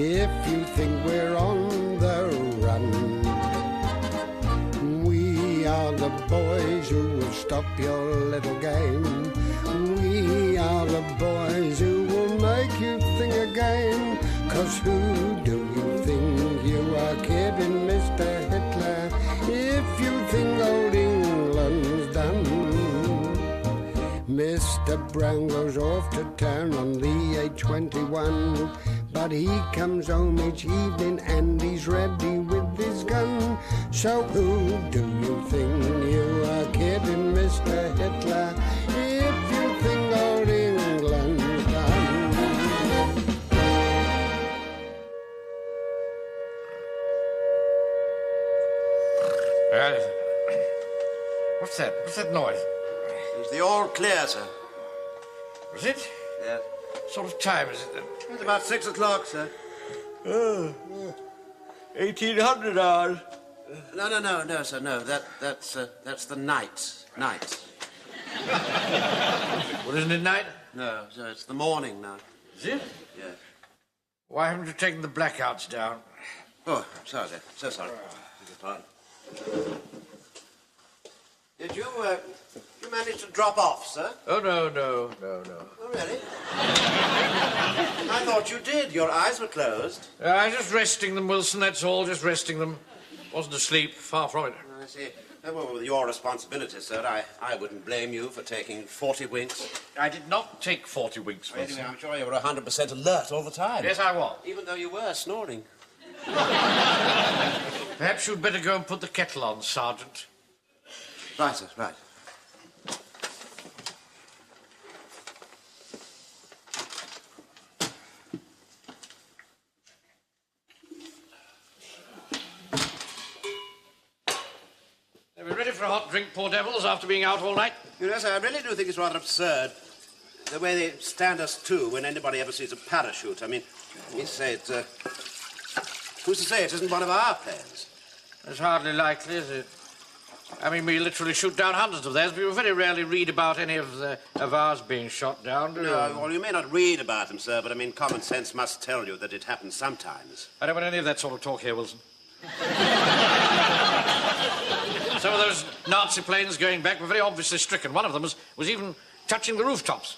if you think we're on the run. We are the boys who will stop your little game. We are the boys who will make you think again. 'Cause who do you think you are kidding, Mr. Hitler, if you think old England's done? Mr. Brown goes off to town on the A21, but he comes home each evening and he's ready with his gun. So who do you think you are kidding, Mr. Hitler, if you think old England's done? What's that? What's that noise? It's the all clear, sir. Is it? Yeah. What sort of time is it then? It's about 6 o'clock, sir. 1800 hours. No, sir, no. That's the night. Night. Well, isn't it night? No, sir, it's the morning now. Is it? Yeah. Why haven't you taken the blackouts down? Oh, I'm sorry, sir. So sorry. Beg your pardon. Did you manage to drop off, sir? Oh, no. Oh, really? I thought you did. Your eyes were closed. Just resting them, Wilson, that's all, just resting them. Wasn't asleep, far from it. I see. Well, with your responsibility, sir, I wouldn't blame you for taking 40 winks. I did not take 40 winks, Wilson. Anyway, I'm sure you were 100% alert all the time. Yes, I was. Even though you were snoring. Perhaps you'd better go and put the kettle on, Sergeant. Right, sir, right. Are we ready for a hot drink, poor devils, after being out all night? You know, sir, I really do think it's rather absurd the way they stand us to when anybody ever sees a parachute. I mean, you say it's, who's to say it isn't one of our planes? It's hardly likely, is it? I mean, we literally shoot down hundreds of theirs, but you very rarely read about any of ours being shot down, do you? No, well, you may not read about them, sir, but I mean, common sense must tell you that it happens sometimes. I don't want any of that sort of talk here, Wilson. Some of those Nazi planes going back were very obviously stricken. One of them was even touching the rooftops.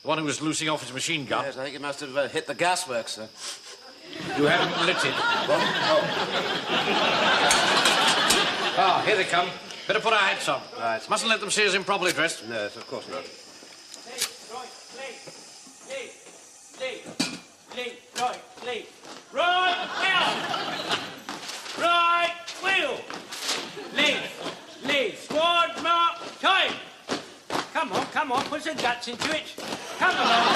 The one who was loosing off his machine gun. Yes, I think it must have hit the gasworks, sir. You haven't lit it. What? Ah, here they come. Better put our hats on. Right. Mustn't let them see us improperly dressed. No, of course not. Right, out! Right, wheel! Leave, squad, mark, time! Come on, put some guts into it. Come along,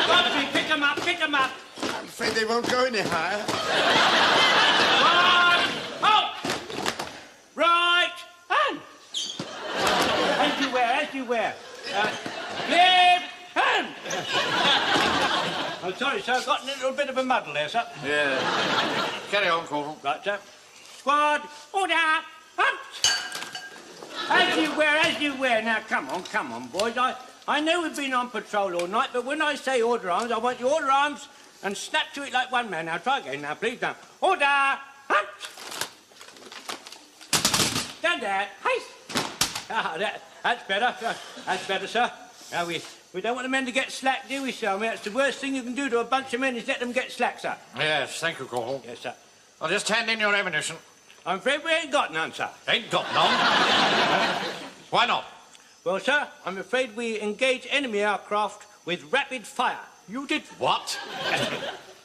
Godfrey, pick 'em up. I'm afraid they won't go any higher. Right, halt! Right, hand! As you wear. Left hand! I'm sorry, sir, I've got in a little bit of a muddle there, sir. Yeah. Carry on, Corporal. Right, sir. Squad, order, hunt! As you wear. Now, come on, boys. I know we've been on patrol all night, but when I say order arms, I want you order arms and snap to it like one man. Now, try again, now, please, now. Order, hunt! Stand there, haste! Ah, that's better. That's better, sir. Now, we don't want the men to get slack, do we, sir? I mean, that's the worst thing you can do to a bunch of men is let them get slack, sir. Yes, thank you, Corporal. Yes, sir. I'll just hand in your ammunition. I'm afraid we ain't got none, sir. Ain't got none? Why not? Well, sir, I'm afraid we engage enemy aircraft with rapid fire. You did what?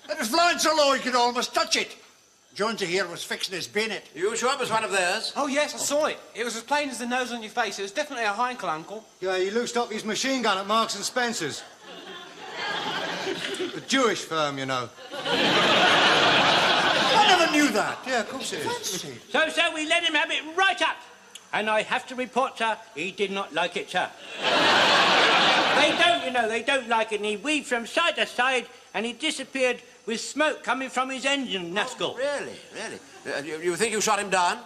It was flying so low you could almost touch it. Jonesy here was fixing his bayonet. You sure it was one of theirs? Oh, yes, I saw it. It was as plain as the nose on your face. It was definitely a Heinkel, Uncle. Yeah, he loosed up his machine gun at Marks and Spencer's. A Jewish firm, you know. I never knew that. Yeah, of course it is. So, sir, we let him have it right up. And I have to report, sir, he did not like it, sir. They don't like it. And he weaved from side to side and he disappeared with smoke coming from his engine nostril. Really? You think you shot him down?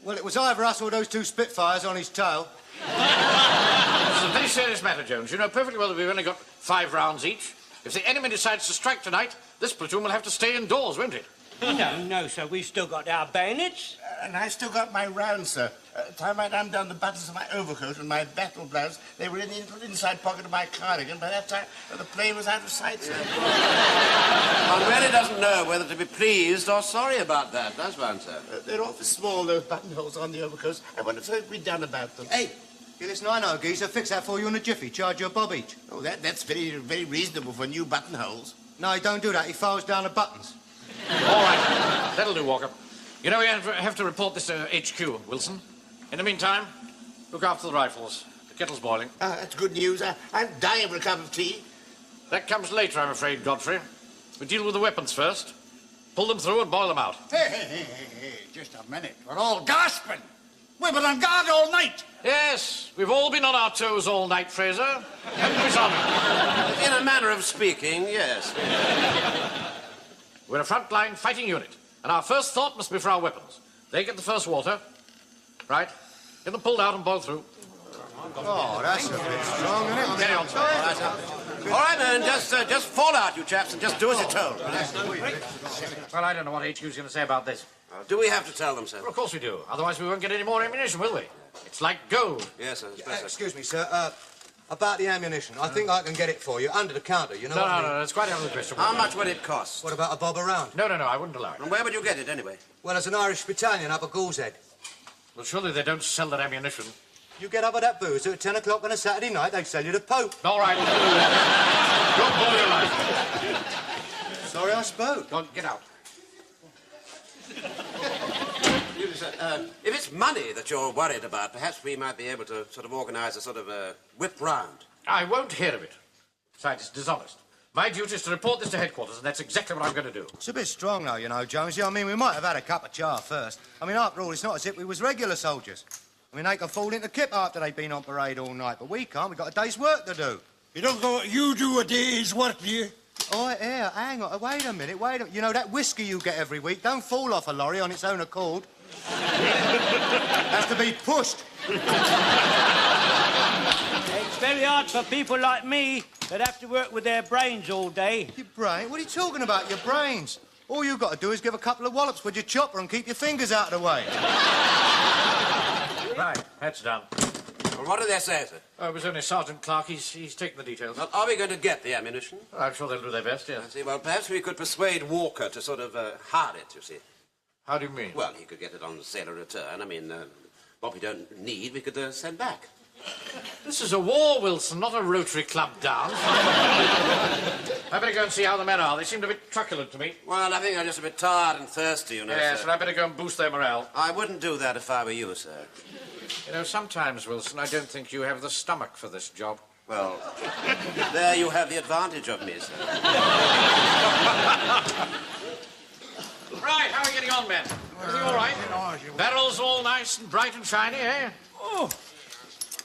Well, it was either us or those two Spitfires on his tail. This is a very serious matter, Jones. You know perfectly well that we've only got 5 rounds each. If the enemy decides to strike tonight, this platoon will have to stay indoors, won't it? No, sir. We've still got our bayonets. And I still got my rounds, sir. Time I'd undone the buttons of my overcoat and my battle blouse, they were in the inside pocket of my cardigan. By that time, the plane was out of sight, sir. One really doesn't know whether to be pleased or sorry about that, does one, sir? They're awfully small, those buttonholes on the overcoats. I wonder if they'd be done about them. Hey, you listen, I know, geezer. Fix that for you in a jiffy. Charge you a bob each. Oh, that's very reasonable for new buttonholes. No, he don't do that. He files down the buttons. All right, that'll do, Walker. You know, we have to report this to HQ, Wilson. In the meantime, look after the rifles. The kettle's boiling. That's good news. I'm dying for a cup of tea. That comes later, I'm afraid, Godfrey. We deal with the weapons first. Pull them through and boil them out. Hey, just a minute. We're all gasping. We've been on guard all night. Yes, we've all been on our toes all night, Fraser. Haven't we, Sonny? In a manner of speaking, yes. We're a frontline fighting unit, and our first thought must be for our weapons. They get the first water. Right. Get them pulled out and boiled through. Oh, that's a bit strong, isn't it? Carry on, sir. All right, man, just fall out, you chaps, and just do as you're told. Well, I don't know what HQ's going to say about this. Do we have to tell them, sir? Well, of course we do. Otherwise, we won't get any more ammunition, will we? It's like gold. Yes, sir. Yes, sir. Excuse me, sir. About the ammunition. I think I can get it for you under the counter, you know what I mean? No, it's quite out of the question. How much would it cost? What about a bob around? No, I wouldn't allow it. And where would you get it, anyway? Well, there's an Irish battalion up at Ghoul's Head. Well, surely they don't sell that ammunition. You get up at that boozer at 10 o'clock on a Saturday night, they sell you the Pope. All right. Don't boil your life. Sorry I spoke. Go on, get out. If it's money that you're worried about, perhaps we might be able to sort of organise a sort of whip round. I won't hear of it. Besides, it's dishonest. My duty is to report this to headquarters, and that's exactly what I'm going to do. It's a bit strong, though, you know, Jonesy. I mean, we might have had a cup of char first. I mean, after all, it's not as if we was regular soldiers. I mean, they can fall into kip after they've been on parade all night, but we can't. We've got a day's work to do. You do a day's work, do you? Oh, yeah, hang on. Wait a minute. You know, that whiskey you get every week don't fall off a lorry on its own accord. Has to be pushed. It's very hard for people like me that have to work with their brains all day. Your brain? What are you talking about, your brains? All you've got to do is give a couple of wallops with your chopper and keep your fingers out of the way. Right, that's done. Well, what did they say, sir? Oh, it was only Sergeant Clark. He's taken the details. Well, are we going to get the ammunition? Oh, I'm sure they'll do their best, I yes. see. Well, perhaps we could persuade Walker to sort of hide it, you see. How do you mean? Well, he could get it on sale or return. I mean, what we don't need, we could send back. This is a war, Wilson, not a Rotary Club dance. I better go and see how the men are. They seemed a bit truculent to me. Well, I think they're just a bit tired and thirsty, you know, Yes, sir. and I better go and boost their morale. I wouldn't do that if I were you, sir. You know, sometimes, Wilson, I don't think you have the stomach for this job. Well, there you have the advantage of me, sir. Right, how are we getting on, men? Everything all right? Barrels all nice and bright and shiny, eh? Oh,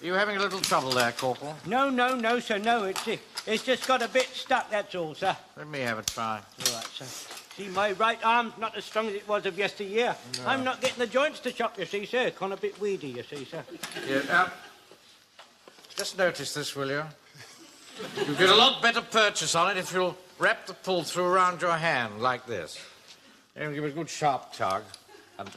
Are you having a little trouble there, Corporal? no, sir, no. It's just got a bit stuck, that's all, sir. Let me have a try. All right, sir. See, my right arm's not as strong as it was of yesteryear. No. I'm not getting the joints to chop, you see, sir. Kind of a bit weedy, you see, sir. Yeah, just notice this, will you? You'll get a lot better purchase on it if you'll wrap the pull-through around your hand, like this. And give it a good sharp tug. And...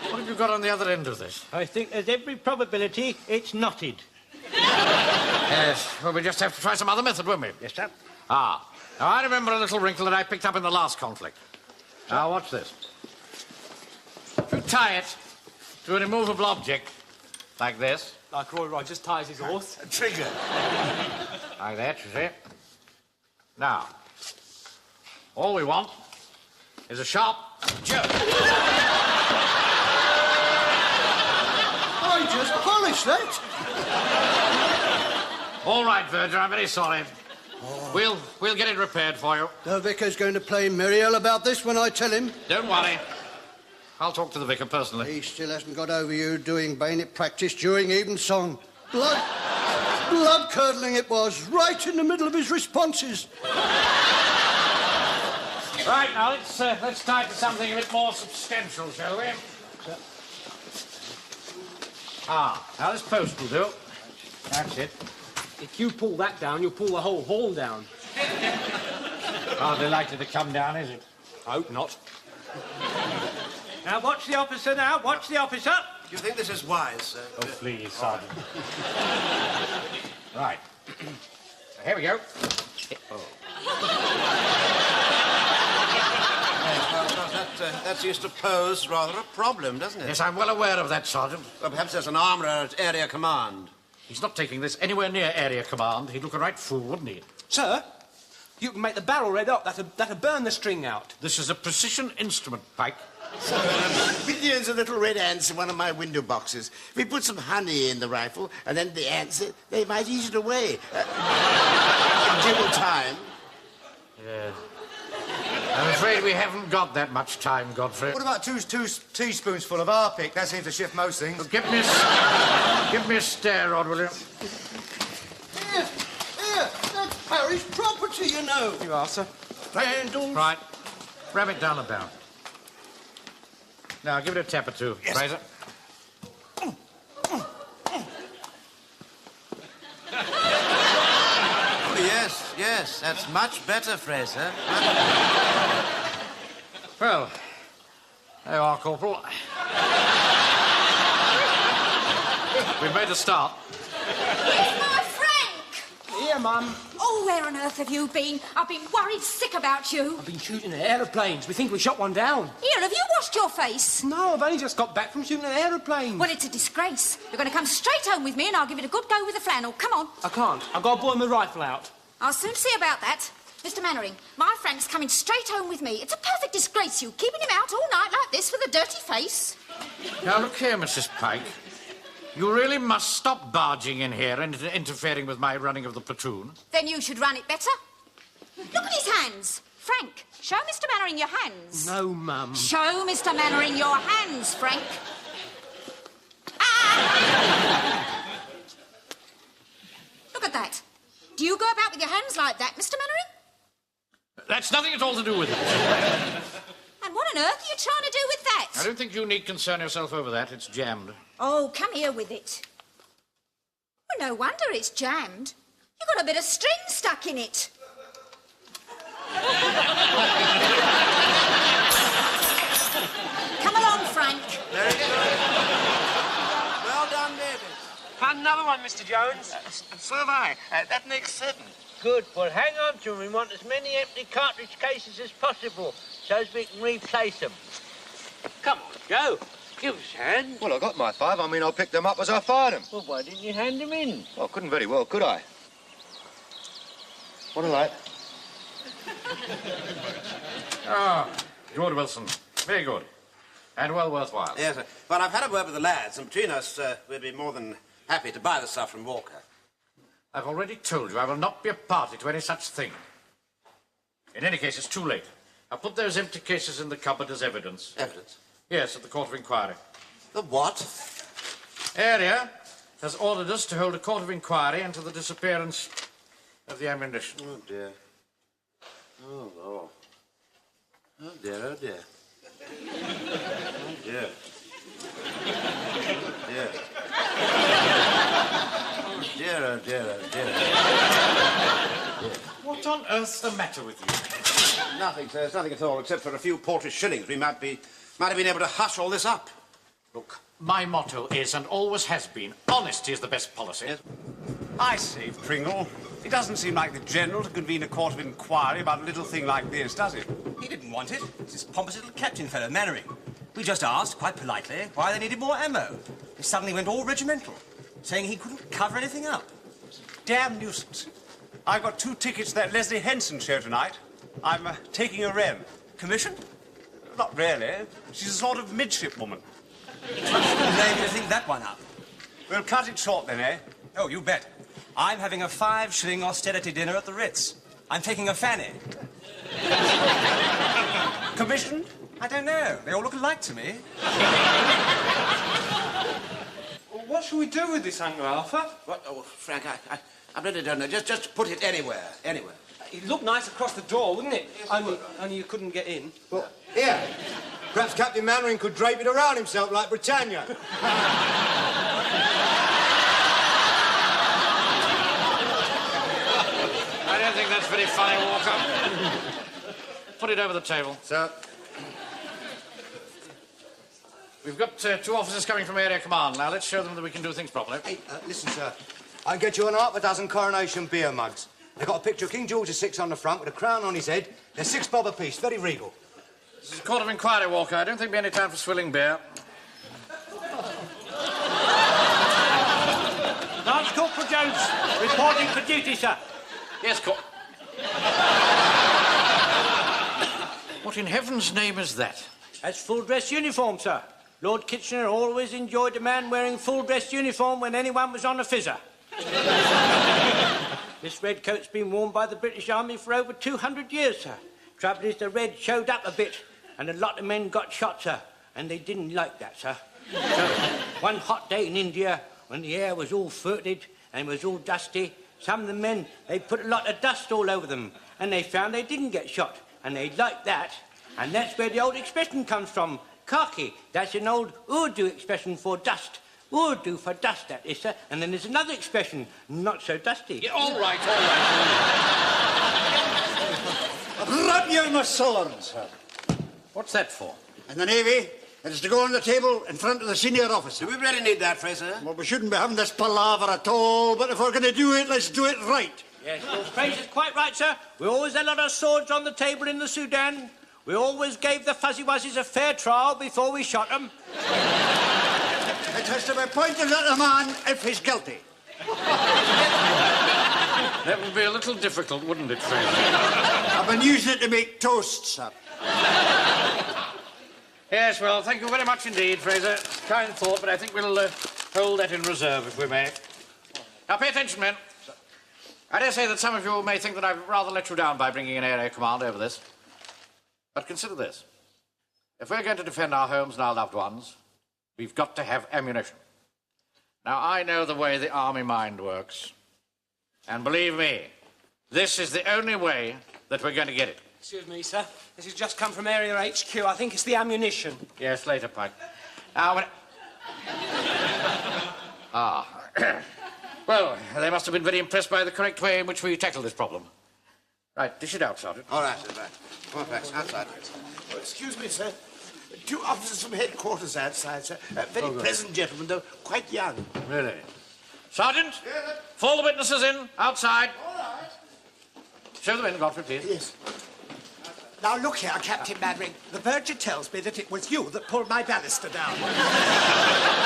What have you got on the other end of this? I think there's every probability it's knotted. Yes, well, we just have to try some other method, won't we? Yes, sir. Ah, now I remember a little wrinkle that I picked up in the last conflict. Now, watch this. If you tie it to an immovable object, like this. Like Roy Rogers ties his horse. A trigger. Like that, you see. Now, all we want is a sharp jerk. I just polished that. All right, Verger, I'm very sorry. We'll get it repaired for you. The vicar's going to play Muriel about this when I tell him. Don't worry. I'll talk to the vicar personally. He still hasn't got over you doing bayonet practice during evensong. Blood-curdling it was, right in the middle of his responses. Right, now, let's tie it to something a bit more substantial, shall we? Now this post will do. That's it. If you pull that down, you'll pull the whole hall down. Hardly likely to come down, is it? I hope not. Now, watch the officer now. Watch the officer. Do you think this is wise, sir? Oh, please, Sergeant. Right. Here we go. That seems to pose rather a problem, doesn't it? Yes, I'm well aware of that, Sergeant. Well, perhaps there's an armourer at Area Command. He's not taking this anywhere near Area Command. He'd look a right fool, wouldn't he? Sir, you can make the barrel red hot. That'll burn the string out. This is a precision instrument, Pike. So, millions of little red ants in one of my window boxes. We put some honey in the rifle, and then the ants, they might eat it away. In due time. Yes. I'm afraid we haven't got that much time, Godfrey. What about two teaspoons full of Harpic? That seems to shift most things. Well, give me a stare rod, will you? Here, that's parish property, you know. You are, sir. Vandals. Right. Ram it down and down. Now, give it a tap or two, Fraser. Oh, yes, that's much better, Fraser. Well, there you are, Corporal. We've made a start. Where's my Frank? Here, Mum. Oh, where on earth have you been? I've been worried sick about you. I've been shooting at aeroplanes. We think we shot one down. Here, have you washed your face? No, I've only just got back from shooting at aeroplanes. Well, it's a disgrace. You're going to come straight home with me and I'll give it a good go with the flannel. Come on. I can't. I've got to boil my rifle out. I'll soon see about that. Mr. Mannering, my Frank's coming straight home with me. It's a perfect disgrace, you keeping him out all night like this with a dirty face. Now, look here, Mrs. Pike. You really must stop barging in here and interfering with my running of the platoon. Then you should run it better. Look at his hands. Frank, show Mr. Mannering your hands. No, Mum. Show Mr. Mannering your hands, Frank. Ah! Look at that. Do you go about with your hands like that, Mr. Mannering? That's nothing at all to do with it. And what on earth are you trying to do with that? I don't think you need concern yourself over that. It's jammed. Oh, come here with it. Well, no wonder it's jammed. You've got a bit of string stuck in it. Come along, Frank. Very good. Well done, David. Found another one, Mr. Jones. So have I. That makes 7. Good. Well, hang on to them. We want as many empty cartridge cases as possible so as we can replace them. Come on, Joe. Give us a hand. Well, I got my 5. I mean, I picked them up as I fired them. Well, why didn't you hand them in? Well, couldn't very well, could I? What a light. Ah, good, Wilson. Very good. And well worthwhile. Yes, sir. Well, I've had a word with the lads, and between us, we'll be more than happy to buy the stuff from Walker. I've already told you I will not be a party to any such thing. In any case, it's too late. I'll put those empty cases in the cupboard as evidence. Evidence? Yes, at the court of inquiry. The what? Area has ordered us to hold a court of inquiry into the disappearance of the ammunition. Oh, dear. Oh, Lord. Oh, dear, oh, dear. Oh, dear. Oh, dear. Oh, dear, oh, dear, oh, dear. What on earth's the matter with you? Nothing, sir. It's nothing at all, except for a few porter shillings. We might have been able to hush all this up. Look, my motto is, and always has been, honesty is the best policy. Yes. I say, Pringle, it doesn't seem like the General to convene a court of inquiry about a little thing like this, does it? He didn't want it. It's this pompous little captain fellow, Mannering. We just asked, quite politely, why they needed more ammo. He suddenly went all regimental, saying he couldn't cover anything up. Damn nuisance. I've got 2 tickets to that Leslie Henson show tonight. I'm taking a rem. Commission? Not really. She's a sort of midshipwoman. Maybe to think that one up. We'll cut it short then, eh? Oh, you bet. I'm having a 5-shilling austerity dinner at the Ritz. I'm taking a fanny. Commission? I don't know. They all look alike to me. Well, what shall we do with this hanger, Arthur? What? Oh, Frank, I really don't know. Just put it anywhere. Anywhere. It'd look nice across the door, wouldn't it? Only you couldn't get in. Well, here. Perhaps Captain Mannering could drape it around himself like Britannia. don't think that's very funny, Walker. Put it over the table. Sir. We've got 2 officers coming from Area Command. Now, let's show them that we can do things properly. Hey, listen, sir. I can get you an half a dozen coronation beer mugs. They've got a picture of King George VI on the front with a crown on his head. They're 6 bob apiece, very regal. This is a court of inquiry, Walker. I don't think there'll be any time for swilling beer. Lance Corporal Jones, reporting for duty, sir. Yes, What in heaven's name is that? That's full-dress uniform, sir. Lord Kitchener always enjoyed a man wearing full-dress uniform when anyone was on a fizzer. This red coat's been worn by the British Army for over 200 years, sir. Trouble is, the red showed up a bit, and a lot of men got shot, sir, and they didn't like that, sir. So, one hot day in India, when the air was all furted and was all dusty, some of the men, they put a lot of dust all over them, and they found they didn't get shot, and they liked that. And that's where the old expression comes from, khaki. That's an old Urdu expression for dust. Urdu for dust, that is, sir. And then there's another expression, not so dusty. Yeah, all right. Rub your muscle, sir. What's that for? In the Navy, it is to go on the table in front of the senior officer. Do we really need that, Fraser? Well, we shouldn't be having this palaver at all, but if we're going to do it, let's do it right. Yes, Lord Fraser's quite right, sir. We always had a lot of swords on the table in the Sudan. We always gave the fuzzy wuzzies a fair trial before we shot them. It has to be pointed at the man if he's guilty. That would be a little difficult, wouldn't it, Fraser? I've been using it to make toast, sir. Yes, well, thank you very much indeed, Fraser. Kind thought, but I think we'll hold that in reserve, if we may. Now, pay attention, men. I dare say that some of you may think that I've rather let you down by bringing an area command over this. But consider this. If we're going to defend our homes and our loved ones, we've got to have ammunition. Now, I know the way the army mind works. And believe me, this is the only way that we're going to get it. Excuse me, sir. This has just come from Area HQ. I think it's the ammunition. Yes, later, Pike. Now, when... Well, they must have been very impressed by the correct way in which we tackled this problem. Right, dish it out, Sergeant. All right, sir, right. Come on, Fax, outside. Oh, excuse me, sir. 2 officers from headquarters outside, sir. Very pleasant gentlemen, though quite young. Really? Sergeant? Yes, fall the witnesses in, outside. All right. Show them in, Godfrey, please. Yes. Now, look here, Captain Mannering. The verger tells me that it was you that pulled my banister down.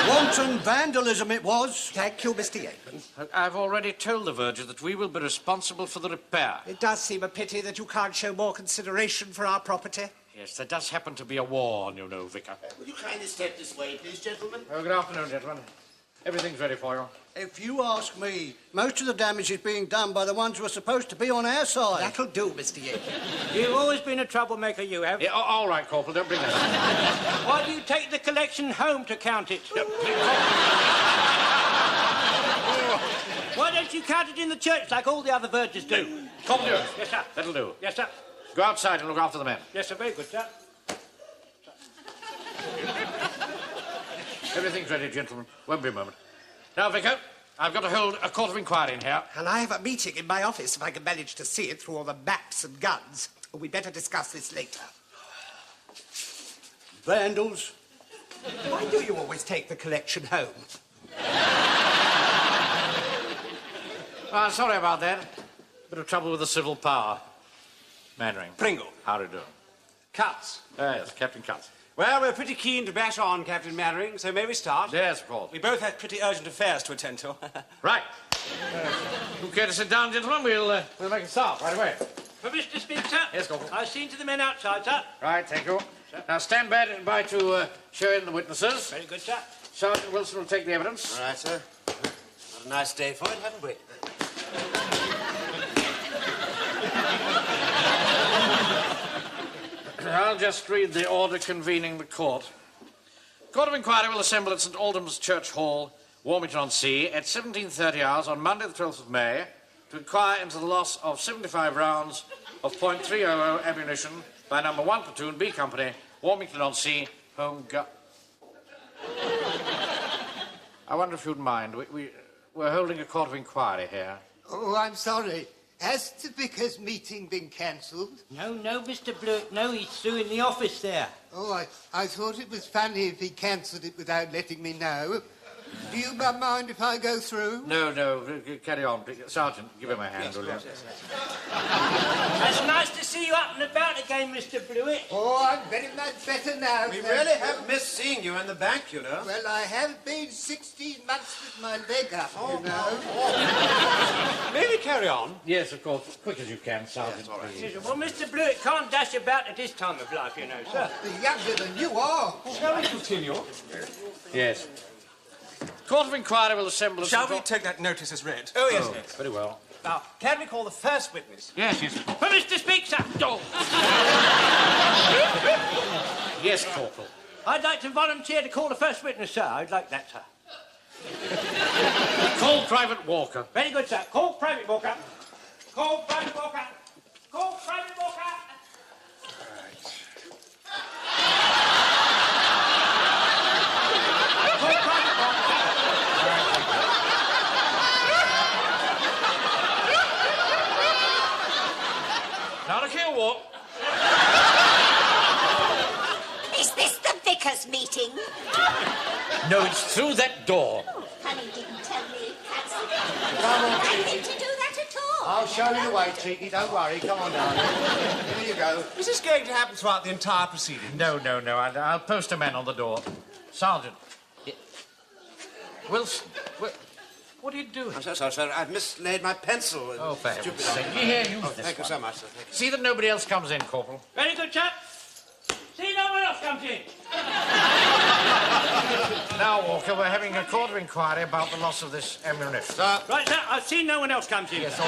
Wanton vandalism it was. Thank you, Mr. Yapen. I've already told the verger that we will be responsible for the repair. It does seem a pity that you can't show more consideration for our property. Yes, there does happen to be a war, you know, Vicar. Will you kindly step this way, please, gentlemen? Oh, good afternoon, gentlemen. Everything's ready for you. If you ask me, most of the damage is being done by the ones who are supposed to be on our side. That'll do, Mr. Yapen. You've always been a troublemaker, you have. Yeah, all right, Corporal, don't bring that up. Why do you take the collection home to count it? Why don't you count it in the church like all the other vergers do? Corporal, Yes, sir. that'll do. Yes, sir. Go outside and look after the men. Yes, sir. Very good, sir. Everything's ready, gentlemen. Won't be a moment. Now, Vicar, I've got to hold a court of inquiry in here. And I have a meeting in my office if I can manage to see it through all the maps and guns. We'd better discuss this later. Vandals. Why do you always take the collection home? Sorry about that. Bit of trouble with the civil power. Mannering. Pringle. How do you do? Cuts. Yes, Captain Cuts. Well, we're pretty keen to bash on, Captain Mannering, so may we start? Yes, of course. We both have pretty urgent affairs to attend to. Right. You care to sit down, gentlemen? We'll make a start right away. Permission to speak, sir? Yes, Corporal. I've seen to the men outside, sir. Right, thank you. Now, stand by to show in the witnesses. Very good, sir. Sergeant Wilson will take the evidence. All right, sir. What a nice day for it, haven't we? I'll just read the order convening the court. Court of Inquiry will assemble at St Aldham's Church Hall, Warmington-on-Sea, at 17:30 hours on Monday the 12th of May to inquire into the loss of 75 rounds of .300 ammunition by number 1 Platoon, B Company, Warmington-on-Sea, Home Guard. I wonder if you'd mind. We're holding a court of inquiry here. Oh, I'm sorry. Has the vicar's meeting been cancelled? No, Mr. Blewett, no, he's suing the office there. Oh, I thought it was funny if he cancelled it without letting me know. Do you mind if I go through? No, carry on. Sergeant, give him a hand, will you? It's nice to see you up and about again, Mr. Blewett. Oh, I'm very much better now. We really have missed seeing you in the bank, you know. Well, I have been 16 months with my leg up, you know. May we carry on? Yes, of course. As quick as you can, Sergeant. Yes, all right. Well, Mr. Blewett can't dash about at this time of life, you know, sir. Younger than you are. Shall we continue? Yes. Court of Inquiry will assemble... Shall we take that notice as read? Oh, yes, Very well. Now, can we call the first witness? Yes. For Mr. Speaker, sir. Oh. Yes, Corporal. I'd like to volunteer to call the first witness, sir. I'd like that, sir. Call Private Walker. Very good, sir. Call Private Walker. Call Private Walker. Call Private Walker. Now, look here, Walk. Is this the vicar's meeting? No, it's through that door. Honey didn't tell me. Come on, I didn't do that at all. I'll show you the way, Cheeky. Don't worry. Come on, darling. Here you go. Is this going to happen throughout the entire proceeding? No. I'll post a man on the door. Sergeant. Wilson. What are you doing? I'm so sorry, sir. I've mislaid my pencil. Oh, for heaven's Stupid. sake. Here, use Oh, this thank you one. so much, sir. Thank you. See that nobody else comes in, Corporal. Very good, chap. See, no one else comes in. Now, Walker, we're having a court of inquiry about the loss of this ammunition. Sir. Right, sir, I've seen no one else comes in. Yes, all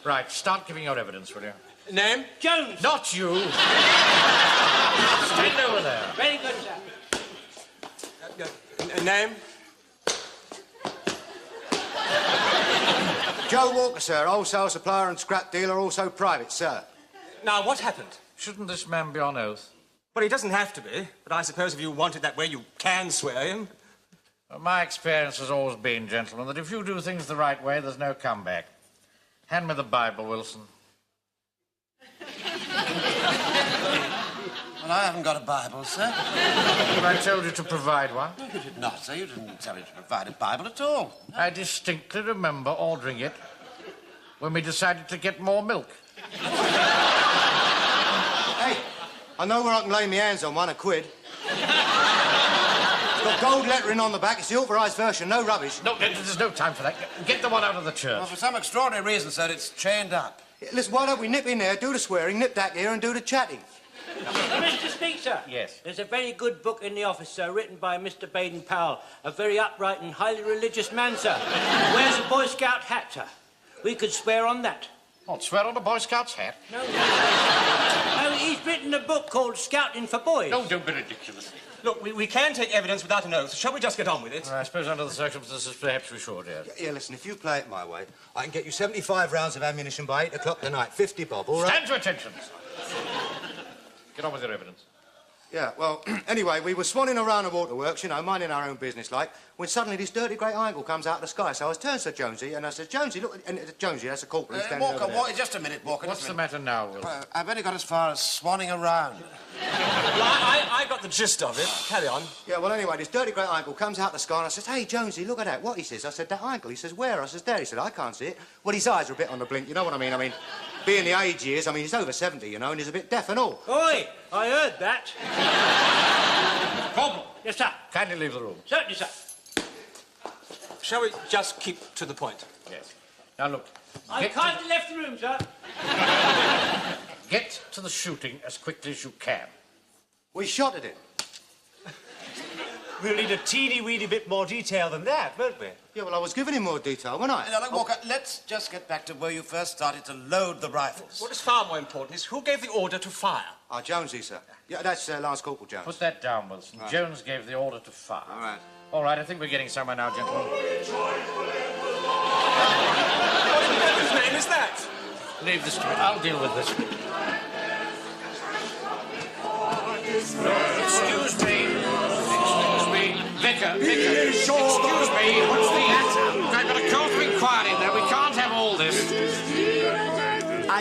right. Right, start giving your evidence, will you? Name? Jones. Not you. Stand over there. Very good, sir. Name? Joe Walker, sir. Wholesale supplier and scrap dealer, also private, sir. Now, what happened? Shouldn't this man be on oath? Well, he doesn't have to be, but I suppose if you want it that way, you can swear him. Well, my experience has always been, gentlemen, that if you do things the right way, there's no comeback. Hand me the Bible, Wilson. Well, I haven't got a Bible, sir. But I told you to provide one. No, you did not, sir. You didn't tell me to provide a Bible at all. I distinctly remember ordering it when we decided to get more milk. Hey, I know where I can lay my hands on one, £1. It's got gold lettering on the back. It's the authorised version, no rubbish. No, there's no time for that. Get the one out of the church. Well, for some extraordinary reason, sir, it's chained up. Listen, why don't we nip in there, do the swearing, nip that here and do the chatting? Mr. Speaker. Yes. There's a very good book in the office, sir, written by Mr. Baden-Powell, a very upright and highly religious man, sir. Wears a Boy Scout hat, sir. We could swear on that. What, swear on a Boy Scout's hat? No, he's written a book called Scouting for Boys. No, don't be ridiculous. Look, we can take evidence without an oath. Shall we just get on with it? I suppose under the circumstances, perhaps we should, yes. Yeah, listen, if you play it my way, I can get you 75 rounds of ammunition by 8 o'clock tonight. 50 bob, all right? Stand to attention. Get on with your evidence. Yeah, well, anyway, we were swanning around the waterworks, you know, minding our own business like, when suddenly this dirty great angle comes out of the sky. So I turned to Jonesy and I said, Jonesy, look, and Jonesy, that's a corporal standing Walker, over there. just a minute, Walker. What's the matter now, Will? I've only got as far as swanning around. Well, I got the gist of it. Carry on. Yeah, well, anyway, this dirty great angle comes out of the sky and I says, hey, Jonesy, look at that. What? He says. I said, that angle. He says, where? I says, there. He said, I can't see it. Well, his eyes are a bit on the blink, you know what I mean? Being the age he is, he's over 70, you know, and he's a bit deaf and all. Oi, I heard that. Corporal. Yes, sir. Kindly leave the room. Certainly, sir. Shall we just keep to the point? Yes. Now, look. I kindly left the room, sir. Get to the shooting as quickly as you can. We shot at him. We'll need a teeny-weeny bit more detail than that, won't we? Yeah, well, I was giving him more detail, wasn't I? Now, look, Walker, let's just get back to where you first started to load the rifles. What is far more important is who gave the order to fire. Jonesy, sir. Yeah, that's Lance Corporal Jones. Put that down, Wilson. Right. Jones gave the order to fire. All right. All right, I think we're getting somewhere now, gentlemen. What name is that? Leave this to me. I'll deal with this. Excuse me. Vicar. Excuse me. What's the matter?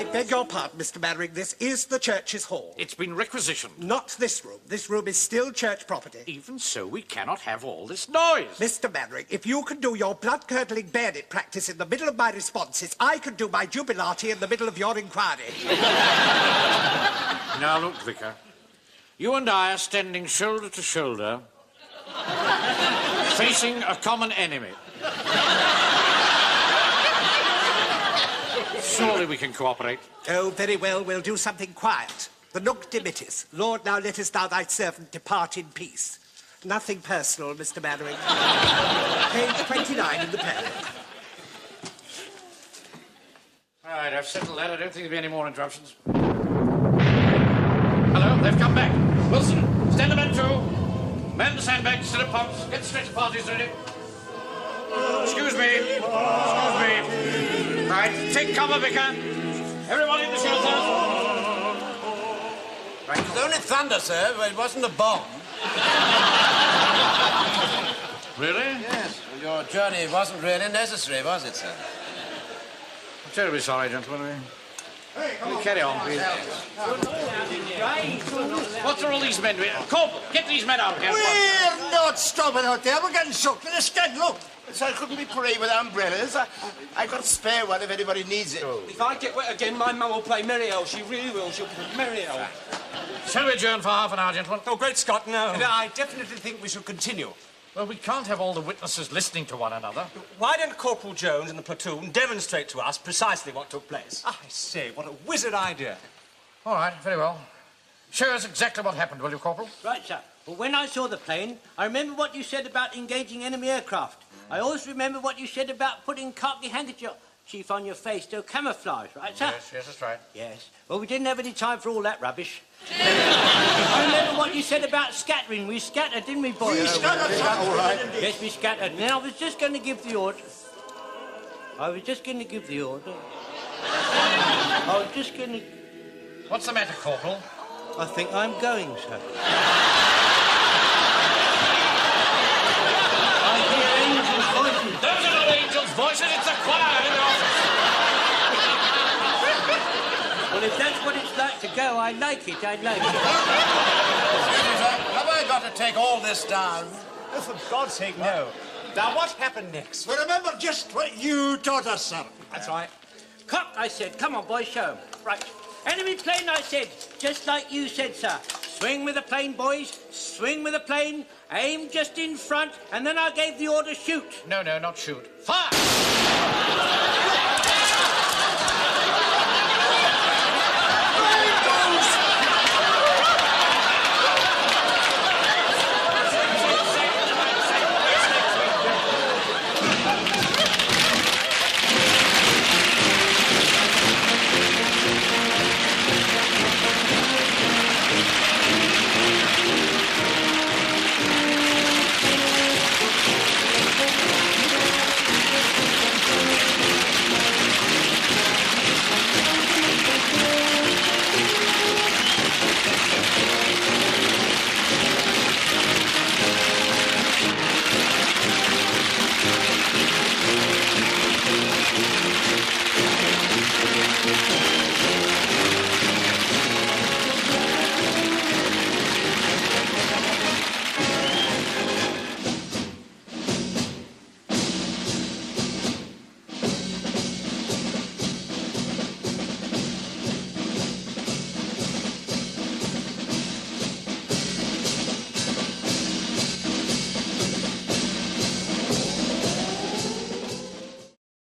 I beg your pardon, Mr. Mannering. This is the church's hall. It's been requisitioned. Not this room. This room is still church property. Even so, we cannot have all this noise. Mr. Mannering, if you can do your blood-curdling bayonet practice in the middle of my responses, I can do my jubilati in the middle of your inquiry. Now, look, Vicar. You and I are standing shoulder to shoulder, facing a common enemy. Surely we can cooperate. Oh, very well. We'll do something quiet. The nunc dimittis. Lord, now lettest thou thy servant depart in peace. Nothing personal, Mr. Mannering. Page 29 in the prayer. All right, I've settled that. I don't think there'll be any more interruptions. Hello, they've come back. Wilson, stand the men to. Man the sandbags, sit up pumps, get the stretcher parties ready. Excuse me. Excuse me. Right, take cover, Vicar. Everybody in the shelter. Right. It was only thunder, sir, but it wasn't a bomb. Really? Yes. Well, your journey wasn't really necessary, was it, sir? I'm terribly sorry, gentlemen. We'll carry on, please. What are all these men doing? Corporal, get these men out here. We're not stopping out there. We're getting soaked in the skin, look. So I couldn't be parade with umbrellas. I got a spare one if anybody needs it. If I get wet again, my mum will play Merry-O. She really will. She'll play Merry-O. Shall we adjourn for half an hour, gentlemen? Oh, great Scott, no. I definitely think we should continue. Well, we can't have all the witnesses listening to one another. Why don't Corporal Jones and the platoon demonstrate to us precisely what took place? I say, what a wizard idea. All right, very well. Show us exactly what happened, will you, Corporal? Right, sir. Well, when I saw the plane, I remember what you said about engaging enemy aircraft. I always remember what you said about putting khaki handkerchief on your face to camouflage, right, sir? Yes, that's right. Yes. Well, we didn't have any time for all that rubbish. I remember what you said about scattering. We scattered, didn't we, boys? We scattered, all right. Yes, we scattered. And then I was just going to give the order. I was just going to... What's the matter, Corporal? I think I'm going, sir. I hear angels' voices. Those are not angels' voices, it's a choir in the office. Well, if that's what it's like to go, I like it, I like it. Have I got to take all this down? Oh, for God's sake, no. Now, what happened next? We remember just what you taught us, sir. That's right. Cock, I said. Come on, boys, show 'em. Right. Enemy plane, I said. Just like you said, sir. Swing with the plane, boys. Swing with the plane. Aim just in front. And then I gave the order, shoot. No, not shoot. Fire!